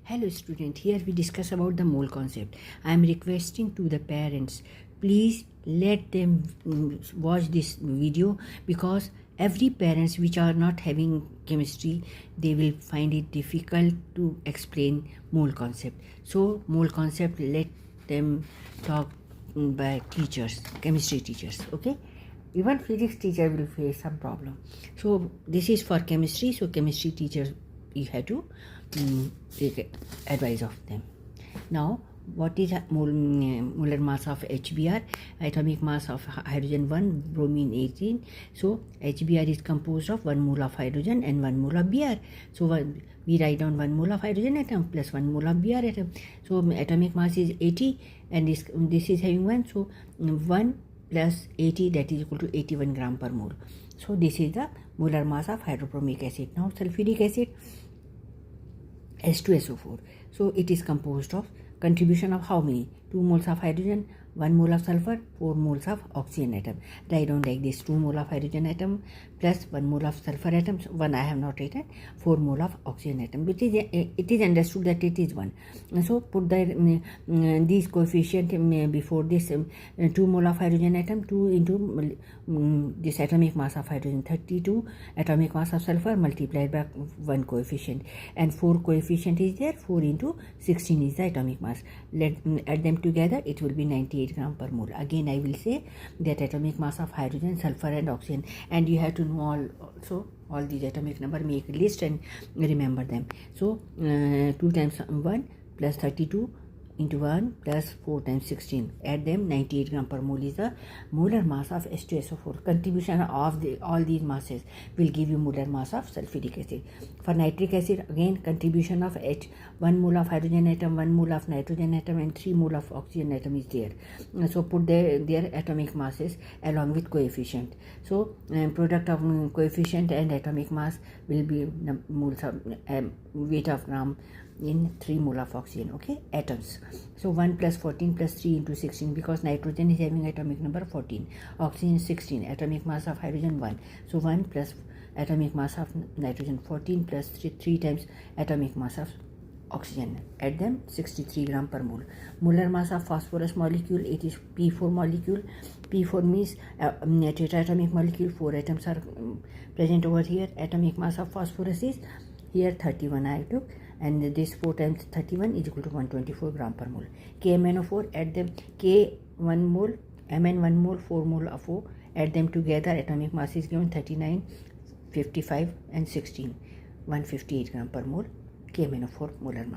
Hello student, here we discuss about the mole concept. I am requesting to the parents, please let them watch this video, because every parents which are not having chemistry, they will find it difficult to explain mole concept. So mole concept, let them talk by teachers, chemistry teachers, okay? Even physics teacher will face some problem. So this is for chemistry, so chemistry teachers, you have to take advice of them. Now, what is molar mass of HBr? Atomic mass of hydrogen 1, bromine 18. So HBr is composed of 1 mole of hydrogen and 1 mole of Br. So we write down 1 mole of hydrogen atom plus 1 mole of Br atom. So atomic mass is 80, and this is having 1. So 1 plus 80, that is equal to 81 gram per mole. So this is the molar mass of hydrobromic acid. Now sulfuric acid, H2SO4. So it is composed of contribution of how many? 2 moles of hydrogen, 1 mole of sulfur, 4 moles of oxygen atom. Write down like this: 2 mole of hydrogen atom plus 1 mole of sulfur atom. 1 I have not written. 4 mole of oxygen atom. Which is it is understood that it is 1. So put the these coefficient before this. 2 mole of hydrogen atom, 2 into this atomic mass of hydrogen, 32 atomic mass of sulfur multiplied by 1 coefficient, and 4 coefficient is there. 4 into 16 is the atomic mass. Let add them together, it will be 98 gram per mole. Again I will say that atomic mass of hydrogen, sulfur and oxygen, and you have to know all these atomic number, make a list and remember them. So 2 times 1 plus 32 into 1 plus 4 times 16, add them, 98 gram per mole is the molar mass of H2SO4. Contribution of all these masses will give you molar mass of sulfuric acid. For nitric acid, again contribution of 1 mole of hydrogen atom, 1 mole of nitrogen atom and 3 mole of oxygen atom is there. So put their atomic masses along with coefficient. So product of coefficient and atomic mass will be moles of weight of gram in 3 mole of oxygen, okay, atoms. So 1 plus 14 plus 3 into 16, because nitrogen is having atomic number 14, oxygen 16, atomic mass of hydrogen 1. So 1 plus atomic mass of nitrogen 14 plus 3 times atomic mass of oxygen, add them, 63 gram per mole. Molar mass of phosphorus molecule, it is P4 molecule. P4 means tetraatomic molecule, 4 atoms are present over here. Atomic mass of phosphorus is here 31 I took, and this 4 times 31 is equal to 124 gram per mole. KMnO4, add them, K 1 mole, Mn 1 mole, 4 mole of O, add them together, atomic mass is given 39, 55 and 16, 158 gram per mole, KMnO4 molar mass.